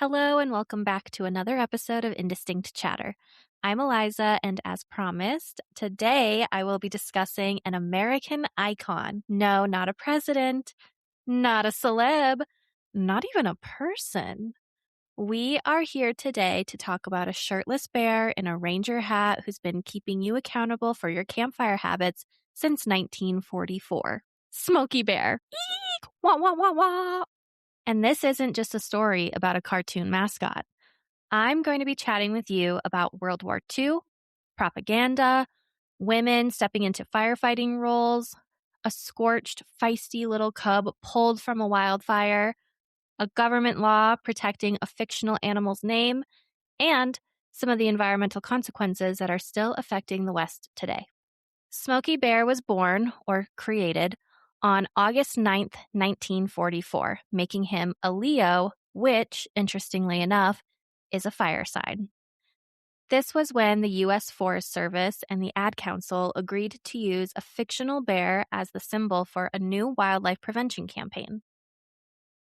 Hello, and welcome back to another episode of Indistinct Chatter. I'm Eliza, and as promised, today I will be discussing an American icon. No, not a president, not a celeb, not even a person. We are here today to talk about a shirtless bear in a ranger hat who's been keeping you accountable for your campfire habits since 1944. Smokey Bear. Eek! Wah, wah, wah, wah! And this isn't just a story about a cartoon mascot. I'm going to be chatting with you about World War II, propaganda, women stepping into firefighting roles, a scorched, feisty little cub pulled from a wildfire, a government law protecting a fictional animal's name, and some of the environmental consequences that are still affecting the West today. Smokey Bear was born, or created, on August 9th, 1944, making him a Leo, which, interestingly enough, is a fire sign. This was when the U.S. Forest Service and the Ad Council agreed to use a fictional bear as the symbol for a new wildlife prevention campaign.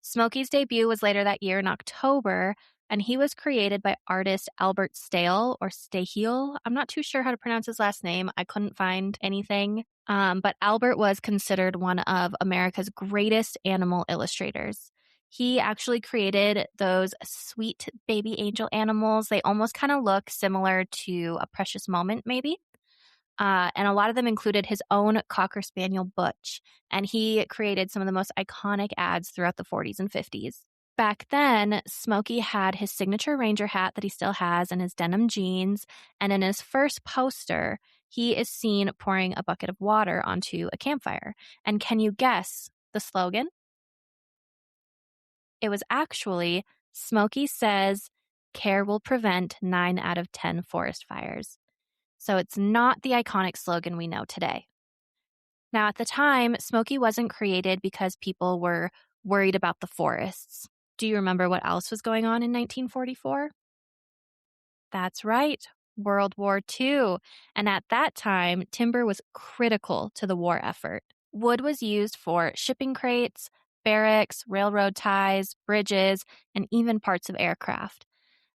Smokey's debut was later that year in October, and he was created by artist Albert Stahel or Stahel. I'm not too sure how to pronounce his last name. I couldn't find anything. But Albert was considered one of America's greatest animal illustrators. He actually created those sweet baby angel animals. They almost kind of look similar to a Precious Moment, maybe. And a lot of them included his own Cocker Spaniel, Butch, and he created some of the most iconic ads throughout the 40s and 50s. Back then, Smokey had his signature ranger hat that he still has and his denim jeans, and in his first poster, he is seen pouring a bucket of water onto a campfire. And can you guess the slogan? It was actually, Smokey says, "Care will prevent 9 out of 10 forest fires." So it's not the iconic slogan we know today. Now, at the time, Smokey wasn't created because people were worried about the forests. Do you remember what else was going on in 1944? That's right, World War II. And at that time, timber was critical to the war effort. Wood was used for shipping crates, barracks, railroad ties, bridges, and even parts of aircraft.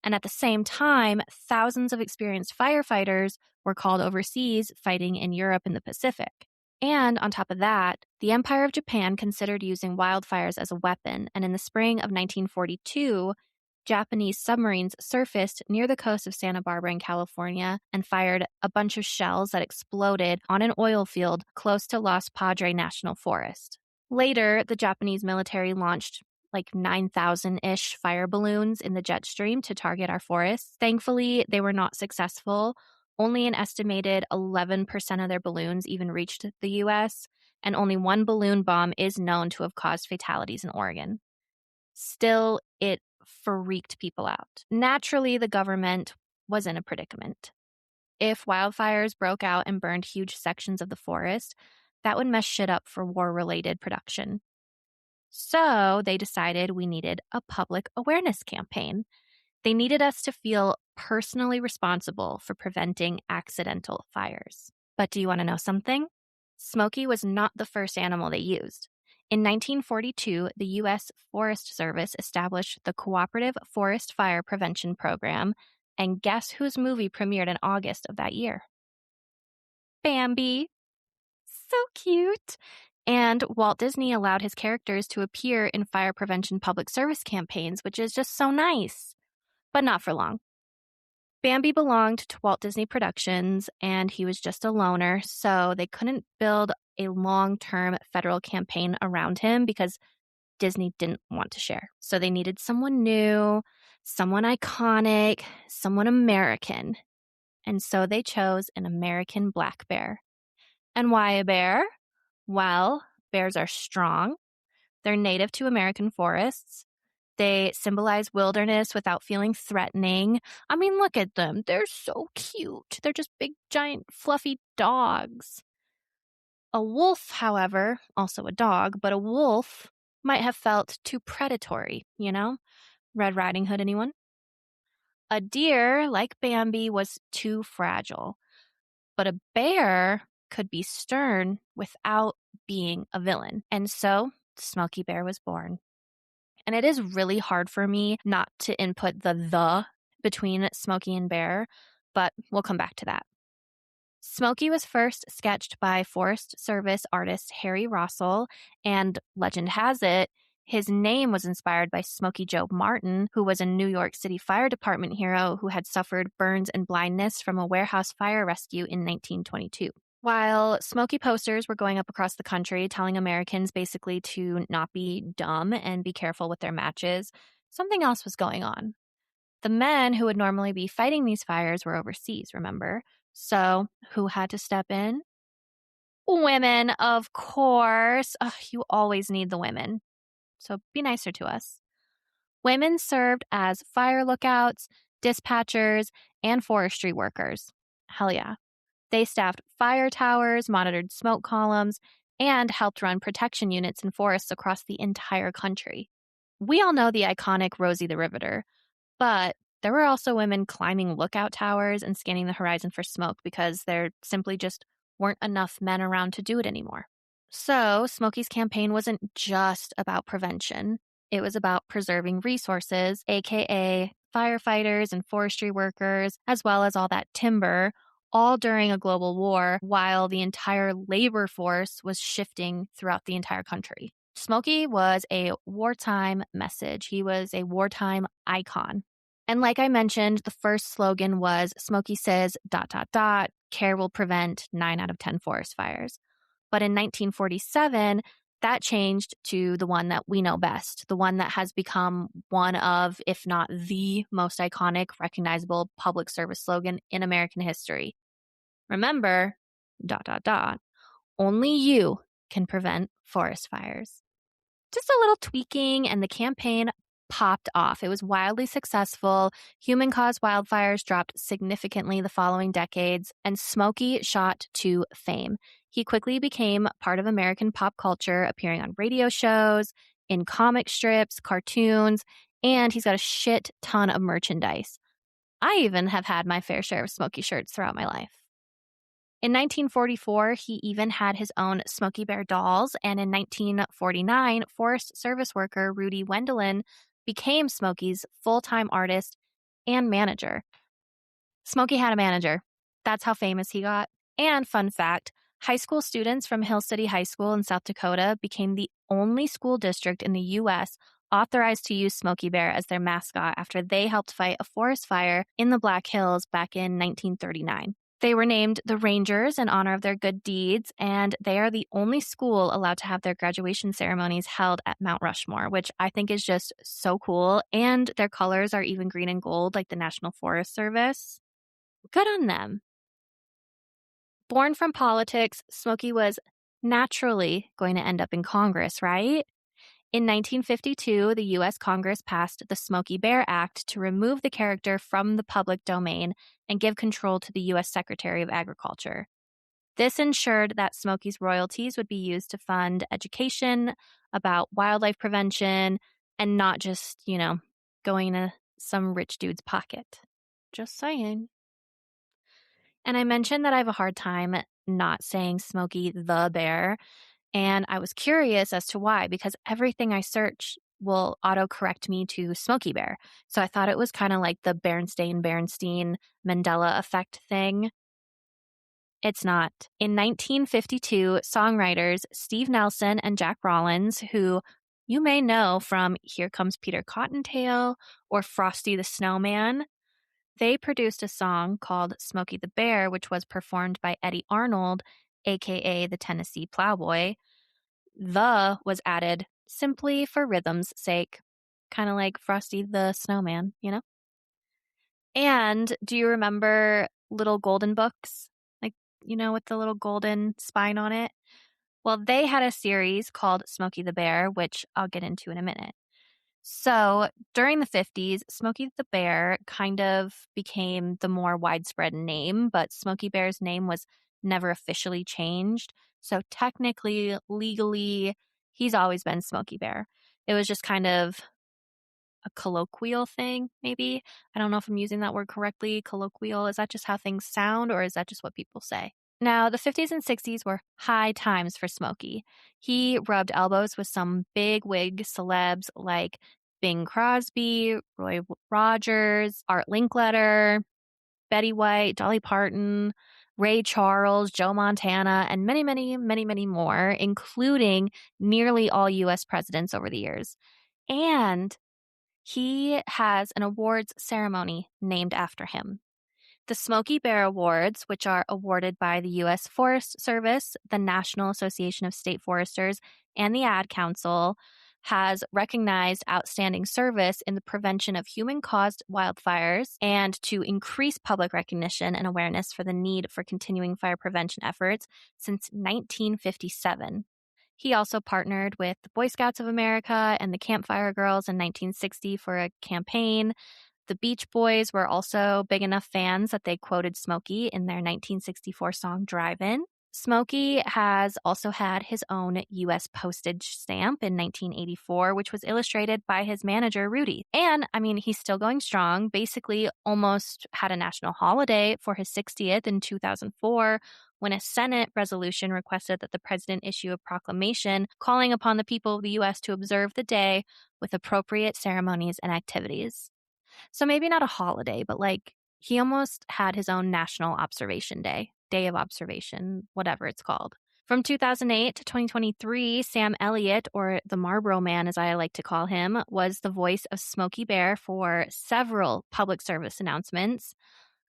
And at the same time, thousands of experienced firefighters were called overseas fighting in Europe and the Pacific. And on top of that, the Empire of Japan considered using wildfires as a weapon, and in the spring of 1942, Japanese submarines surfaced near the coast of Santa Barbara in California and fired a bunch of shells that exploded on an oil field close to Los Padres National Forest. Later, the Japanese military launched like 9,000-ish fire balloons in the jet stream to target our forests. Thankfully, they were not successful. Only an estimated 11% of their balloons even reached the U.S., and only one balloon bomb is known to have caused fatalities in Oregon. Still, it freaked people out. Naturally, the government was in a predicament. If wildfires broke out and burned huge sections of the forest, that would mess shit up for war-related production. So they decided we needed a public awareness campaign. They needed us to feel personally responsible for preventing accidental fires. But do you want to know something? Smokey was not the first animal they used. In 1942, the U.S. Forest Service established the Cooperative Forest Fire Prevention Program, and guess whose movie premiered in August of that year? Bambi. So cute. And Walt Disney allowed his characters to appear in fire prevention public service campaigns, which is just so nice. But not for long. Bambi belonged to Walt Disney Productions, and he was just a loner, so they couldn't build a long-term federal campaign around him because Disney didn't want to share. So they needed someone new, someone iconic, someone American. And so they chose an American black bear. And why a bear? Well, bears are strong. They're native to American forests. They symbolize wilderness without feeling threatening. I mean, look at them. They're so cute. They're just big, giant, fluffy dogs. A wolf, however, also a dog, but a wolf might have felt too predatory, you know? Red Riding Hood, anyone? A deer, like Bambi, was too fragile. But a bear could be stern without being a villain. And so Smokey Bear was born. And it is really hard for me not to input the between Smokey and Bear, but we'll come back to that. Smokey was first sketched by Forest Service artist Harry Rossell, and legend has it, his name was inspired by Smokey Joe Martin, who was a New York City Fire Department hero who had suffered burns and blindness from a warehouse fire rescue in 1922. While Smokey posters were going up across the country telling Americans basically to not be dumb and be careful with their matches, something else was going on. The men who would normally be fighting these fires were overseas, remember? So, who had to step in? Women, of course. Ugh, you always need the women. So, be nicer to us. Women served as fire lookouts, dispatchers, and forestry workers. Hell yeah. They staffed fire towers, monitored smoke columns, and helped run protection units in forests across the entire country. We all know the iconic Rosie the Riveter, but there were also women climbing lookout towers and scanning the horizon for smoke because there simply just weren't enough men around to do it anymore. So, Smokey's campaign wasn't just about prevention. It was about preserving resources, aka firefighters and forestry workers, as well as all that timber, all during a global war while the entire labor force was shifting throughout the entire country. Smokey was a wartime message. He was a wartime icon. And like I mentioned, the first slogan was Smokey says, ... care will prevent 9 out of 10 forest fires. But in 1947, that changed to the one that we know best, the one that has become one of, if not the most iconic, recognizable public service slogan in American history. Remember, ... only you can prevent forest fires. Just a little tweaking and the campaign popped off. It was wildly successful. Human-caused wildfires dropped significantly the following decades, and Smokey shot to fame. He quickly became part of American pop culture, appearing on radio shows, in comic strips, cartoons, and he's got a shit ton of merchandise. I even have had my fair share of Smokey shirts throughout my life. In 1944, he even had his own Smokey Bear dolls, and in 1949, Forest Service worker Rudy Wendelin became Smokey's full-time artist and manager. Smokey had a manager. That's how famous he got. And fun fact, high school students from Hill City High School in South Dakota became the only school district in the U.S. authorized to use Smokey Bear as their mascot after they helped fight a forest fire in the Black Hills back in 1939. They were named the Rangers in honor of their good deeds, and they are the only school allowed to have their graduation ceremonies held at Mount Rushmore, which I think is just so cool. And their colors are even green and gold, like the National Forest Service. Good on them. Born from politics, Smokey was naturally going to end up in Congress, right? In 1952, the U.S. Congress passed the Smokey Bear Act to remove the character from the public domain and give control to the U.S. Secretary of Agriculture. This ensured that Smokey's royalties would be used to fund education about wildlife prevention and not just, going to some rich dude's pocket. Just saying. And I mentioned that I have a hard time not saying Smokey the Bear. And I was curious as to why, because everything I search will autocorrect me to Smokey Bear. So I thought it was kind of like the Berenstain Mandela effect thing. It's not. In 1952, songwriters Steve Nelson and Jack Rollins, who you may know from Here Comes Peter Cottontail or Frosty the Snowman, they produced a song called Smokey the Bear, which was performed by Eddie Arnold, aka the Tennessee Plowboy. The was added simply for rhythm's sake, kind of like Frosty the Snowman, And do you remember little golden books? Like, with the little golden spine on it? Well, they had a series called Smokey the Bear, which I'll get into in a minute. So during the 50s, Smokey the Bear kind of became the more widespread name, but Smokey Bear's name was never officially changed. So technically, legally, he's always been Smokey Bear. It was just kind of a colloquial thing, maybe. I don't know if I'm using that word correctly. Colloquial, is that just how things sound, or is that just what people say? Now, the 50s and 60s were high times for Smokey. He rubbed elbows with some big wig celebs like Bing Crosby, Roy Rogers, Art Linkletter, Betty White, Dolly Parton, Ray Charles, Joe Montana, and many, many, many, many more, including nearly all U.S. presidents over the years. And he has an awards ceremony named after him. The Smokey Bear Awards, which are awarded by the U.S. Forest Service, the National Association of State Foresters, and the Ad Council, has recognized outstanding service in the prevention of human-caused wildfires and to increase public recognition and awareness for the need for continuing fire prevention efforts since 1957. He also partnered with the Boy Scouts of America and the Campfire Girls in 1960 for a campaign. The Beach Boys were also big enough fans that they quoted Smokey in their 1964 song Drive-In. Smokey has also had his own U.S. postage stamp in 1984, which was illustrated by his manager, Rudy. And, he's still going strong, basically almost had a national holiday for his 60th in 2004 when a Senate resolution requested that the president issue a proclamation calling upon the people of the U.S. to observe the day with appropriate ceremonies and activities. So maybe not a holiday, but he almost had his own National Observation Day, Day of Observation, whatever it's called. From 2008 to 2023, Sam Elliott, or the Marlboro Man as I like to call him, was the voice of Smokey Bear for several public service announcements.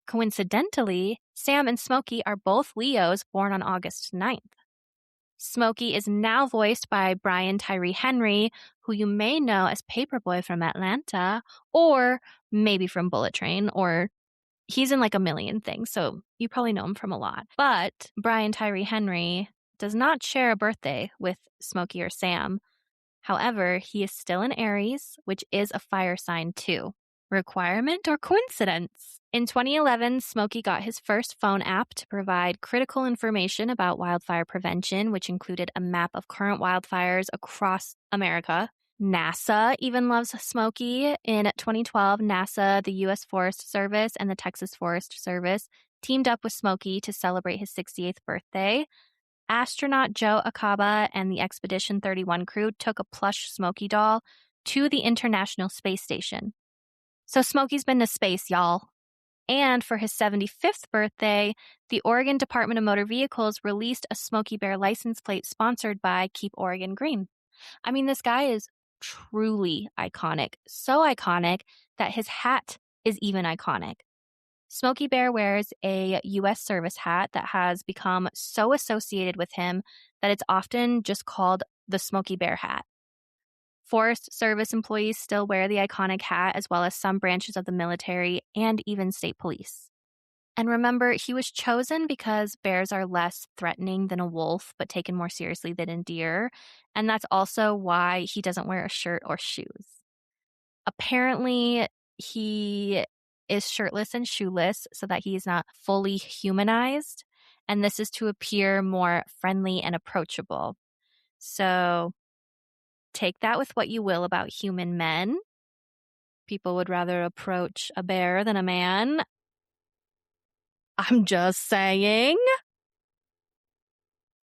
Coincidentally, Sam and Smokey are both Leos born on August 9th. Smokey is now voiced by Brian Tyree Henry, who you may know as Paperboy from Atlanta, or maybe from Bullet Train, or he's in a million things, so you probably know him from a lot. But Brian Tyree Henry does not share a birthday with Smokey or Sam. However, he is still an Aries, which is a fire sign too. Requirement or coincidence? In 2011, Smokey got his first phone app to provide critical information about wildfire prevention, which included a map of current wildfires across America. NASA even loves Smokey. In 2012, NASA, the U.S. Forest Service, and the Texas Forest Service teamed up with Smokey to celebrate his 68th birthday. Astronaut Joe Acaba and the Expedition 31 crew took a plush Smokey doll to the International Space Station. So Smokey's been to space, y'all. And for his 75th birthday, the Oregon Department of Motor Vehicles released a Smokey Bear license plate sponsored by Keep Oregon Green. This guy is truly iconic. So iconic that his hat is even iconic. Smokey Bear wears a U.S. service hat that has become so associated with him that it's often just called the Smokey Bear hat. Forest Service employees still wear the iconic hat, as well as some branches of the military and even state police. And remember, he was chosen because bears are less threatening than a wolf, but taken more seriously than a deer. And that's also why he doesn't wear a shirt or shoes. Apparently, he is shirtless and shoeless so that he is not fully humanized. And this is to appear more friendly and approachable. So take that with what you will about human men. People would rather approach a bear than a man. I'm just saying.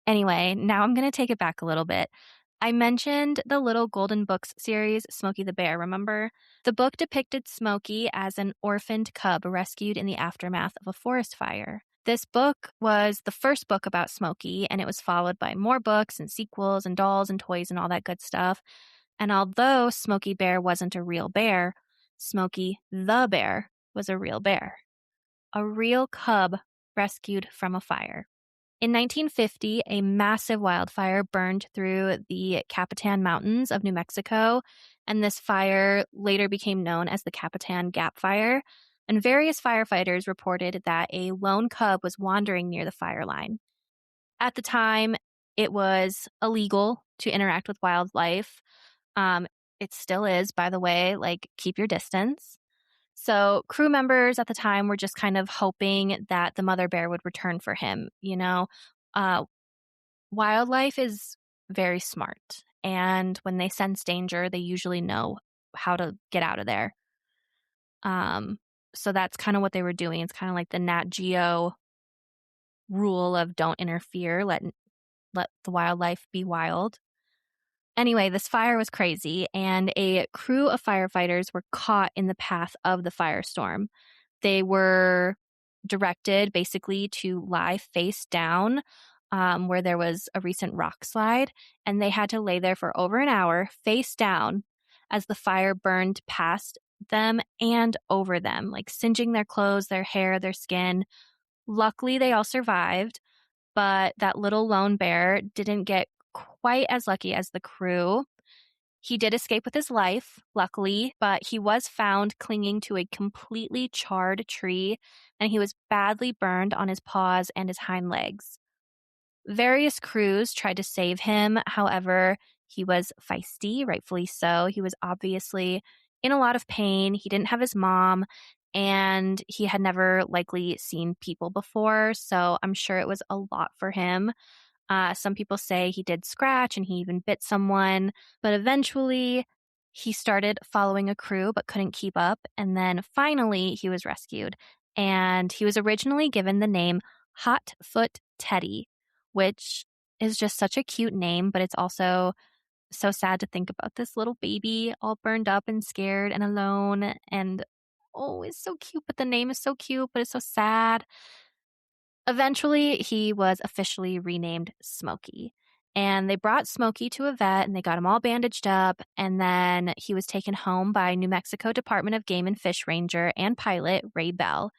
Anyway, now I'm going to take it back a little bit. I mentioned the Little Golden Books series, Smokey the Bear, remember? The book depicted Smokey as an orphaned cub rescued in the aftermath of a forest fire. This book was the first book about Smokey, and it was followed by more books and sequels and dolls and toys and all that good stuff. And although Smokey Bear wasn't a real bear, Smokey the Bear was a real bear. A real cub rescued from a fire. In 1950, a massive wildfire burned through the Capitan Mountains of New Mexico, and this fire later became known as the Capitan Gap Fire. And various firefighters reported that a lone cub was wandering near the fire line. At the time, it was illegal to interact with wildlife. It still is, by the way, keep your distance. So crew members at the time were just kind of hoping that the mother bear would return for him. Wildlife is very smart. And when they sense danger, they usually know how to get out of there. So that's kind of what they were doing. It's kind of like the Nat Geo rule of don't interfere, let the wildlife be wild. Anyway, this fire was crazy, and a crew of firefighters were caught in the path of the firestorm. They were directed basically to lie face down where there was a recent rock slide, and they had to lay there for over an hour face down as the fire burned past them and over them, like singeing their clothes, their hair, their skin. Luckily, they all survived, but that little lone bear didn't get quite as lucky as the crew. He did escape with his life, luckily, but he was found clinging to a completely charred tree, and he was badly burned on his paws and his hind legs. Various crews tried to save him. However, he was feisty, rightfully so. He was obviously in a lot of pain. He didn't have his mom, and he had never likely seen people before. So I'm sure it was a lot for him. Some people say he did scratch and he even bit someone, but eventually he started following a crew but couldn't keep up. And then finally he was rescued. And he was originally given the name Hotfoot Teddy, which is just such a cute name, but it's also so sad to think about this little baby all burned up and scared and alone. And oh, it's so cute, but the name is so cute, but it's so sad. Eventually, he was officially renamed Smokey. And they brought Smokey to a vet and they got him all bandaged up. And then he was taken home by New Mexico Department of Game and Fish Ranger and pilot Ray Bell.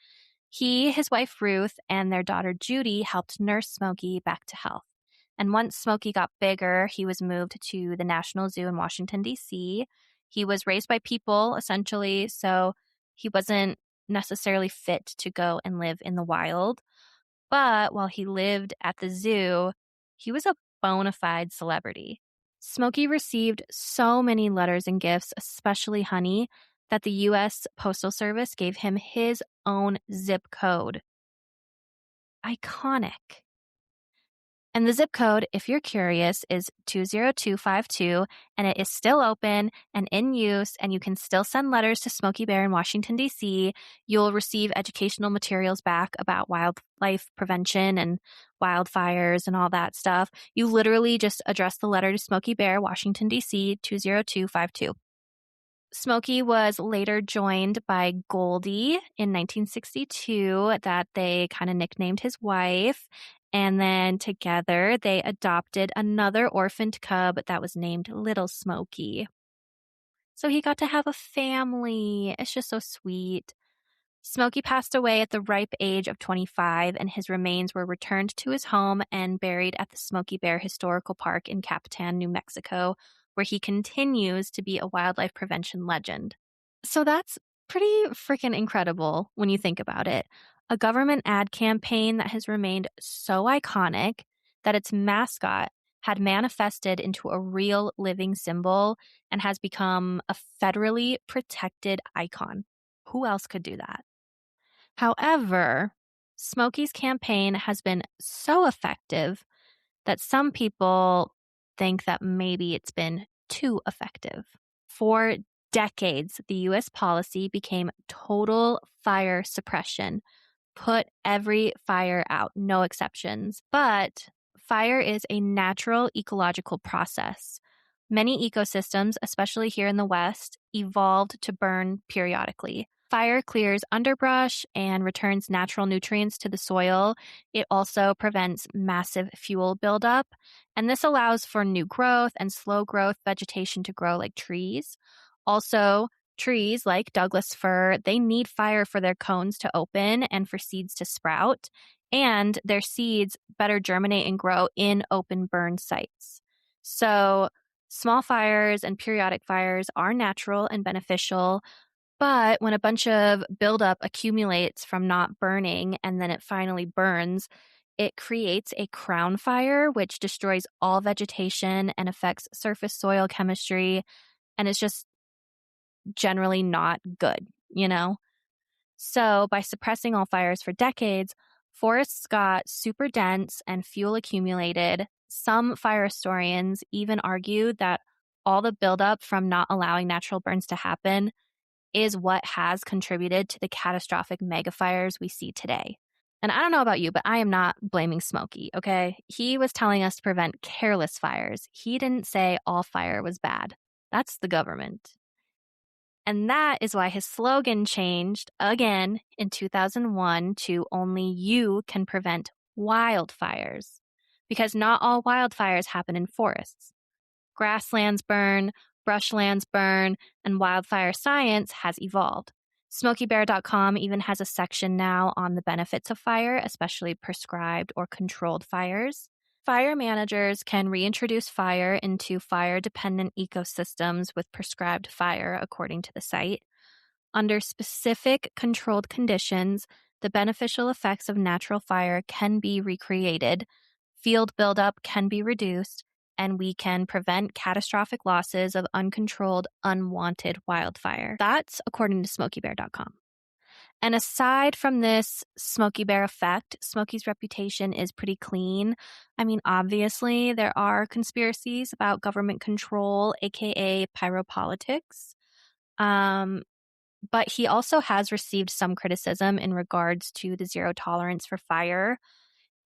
He, his wife Ruth, and their daughter Judy helped nurse Smokey back to health. And once Smokey got bigger, he was moved to the National Zoo in Washington, D.C. He was raised by people, essentially, so he wasn't necessarily fit to go and live in the wild. But while he lived at the zoo, he was a bona fide celebrity. Smokey received so many letters and gifts, especially honey, that the U.S. Postal Service gave him his own zip code. Iconic. And the zip code, if you're curious, is 20252, and it is still open and in use, and you can still send letters to Smokey Bear in Washington, D.C. You'll receive educational materials back about wildlife prevention and wildfires and all that stuff. You literally just address the letter to Smokey Bear, Washington, D.C., 20252. Smokey was later joined by Goldie in 1962 that they kind of nicknamed his wife. And then together they adopted another orphaned cub that was named Little Smokey. So he got to have a family. It's just so sweet. Smokey passed away at the ripe age of 25, and his remains were returned to his home and buried at the Smokey Bear Historical Park in Capitan, New Mexico, where he continues to be a wildlife prevention legend. So that's pretty freaking incredible when you think about it. A government ad campaign that has remained so iconic that its mascot had manifested into a real living symbol and has become a federally protected icon. Who else could do that? However, Smokey's campaign has been so effective that some people think that maybe it's been too effective. For decades, the U.S. policy became total fire suppression. Put every fire out, no exceptions. But fire is a natural ecological process. Many ecosystems, especially here in the West, evolved to burn periodically. Fire clears underbrush and returns natural nutrients to the soil. It also prevents massive fuel buildup, and this allows for new growth and slow growth vegetation to grow like trees. Also, trees like Douglas fir, they need fire for their cones to open and for seeds to sprout, and their seeds better germinate and grow in open burn sites. So, small fires and periodic fires are natural and beneficial, but when a bunch of buildup accumulates from not burning and then it finally burns, it creates a crown fire, which destroys all vegetation and affects surface soil chemistry, and is just generally not good, you know? So by suppressing all fires for decades, forests got super dense and fuel accumulated. Some fire historians even argue that all the buildup from not allowing natural burns to happen is what has contributed to the catastrophic megafires we see today. And I don't know about you, but I am not blaming Smokey, okay? He was telling us to prevent careless fires. He didn't say all fire was bad. That's the government. And that is why his slogan changed again in 2001 to only you can prevent wildfires. Because not all wildfires happen in forests. Grasslands burn, brushlands burn, and wildfire science has evolved. SmokeyBear.com even has a section now on the benefits of fire, especially prescribed or controlled fires. Fire managers can reintroduce fire into fire-dependent ecosystems with prescribed fire, according to the site. Under specific controlled conditions, the beneficial effects of natural fire can be recreated, field buildup can be reduced, and we can prevent catastrophic losses of uncontrolled, unwanted wildfire. That's according to SmokeyBear.com. And aside from this Smokey Bear effect, Smokey's reputation is pretty clean. I mean, obviously, there are conspiracies about government control, aka pyropolitics. But he also has received some criticism in regards to the zero tolerance for fire.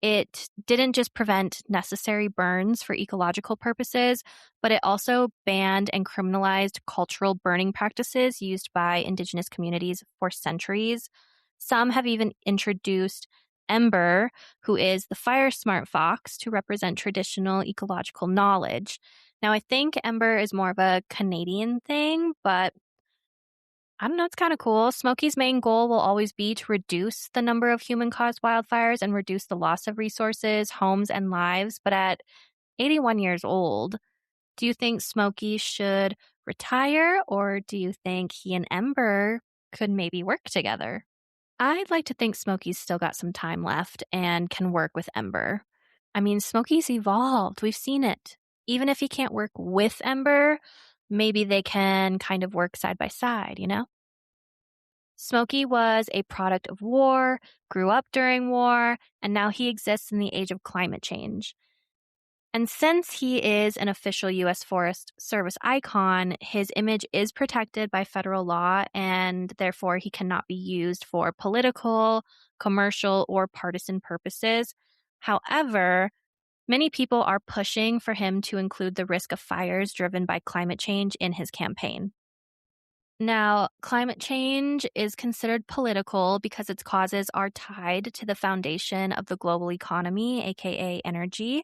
It didn't just prevent necessary burns for ecological purposes, but it also banned and criminalized cultural burning practices used by indigenous communities for centuries. Some have even introduced Ember, who is the fire smart fox, to represent traditional ecological knowledge. Now, I think Ember is more of a Canadian thing, but I don't know, it's kind of cool. Smokey's main goal will always be to reduce the number of human-caused wildfires and reduce the loss of resources, homes, and lives. But at 81 years old, do you think Smokey should retire, or do you think he and Ember could maybe work together? I'd like to think Smokey's still got some time left and can work with Ember. I mean, Smokey's evolved. We've seen it. Even if he can't work with Ember, maybe they can kind of work side by side, you know? Smokey was a product of war, grew up during war, and now he exists in the age of climate change. And since he is an official U.S. Forest Service icon, his image is protected by federal law, and therefore he cannot be used for political, commercial, or partisan purposes. However, many people are pushing for him to include the risk of fires driven by climate change in his campaign. Now, climate change is considered political because its causes are tied to the foundation of the global economy, aka energy,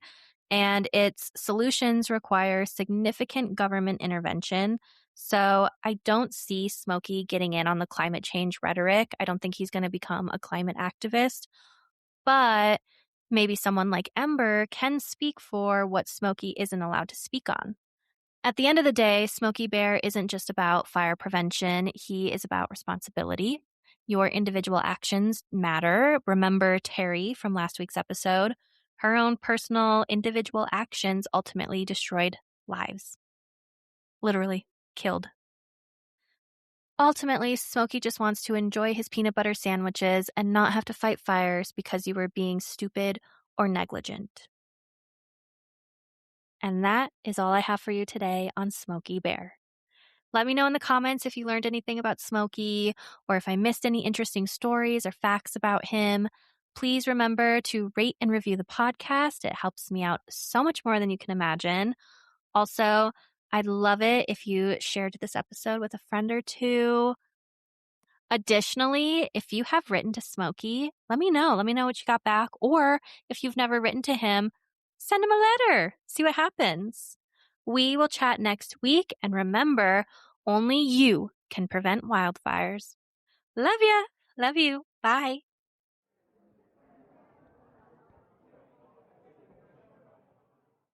and its solutions require significant government intervention. So I don't see Smokey getting in on the climate change rhetoric. I don't think he's going to become a climate activist, but maybe someone like Ember can speak for what Smokey isn't allowed to speak on. At the end of the day, Smokey Bear isn't just about fire prevention. He is about responsibility. Your individual actions matter. Remember Terry from last week's episode. Her own personal individual actions ultimately destroyed lives. Literally killed. Ultimately, Smokey just wants to enjoy his peanut butter sandwiches and not have to fight fires because you were being stupid or negligent. And that is all I have for you today on Smokey Bear. Let me know in the comments if you learned anything about Smokey or if I missed any interesting stories or facts about him. Please remember to rate and review the podcast. It helps me out so much more than you can imagine. Also, I'd love it if you shared this episode with a friend or two. Additionally, if you have written to Smokey, let me know. Let me know what you got back. Or if you've never written to him, send him a letter. See what happens. We will chat next week. And remember, only you can prevent wildfires. Love ya. Love you. Bye.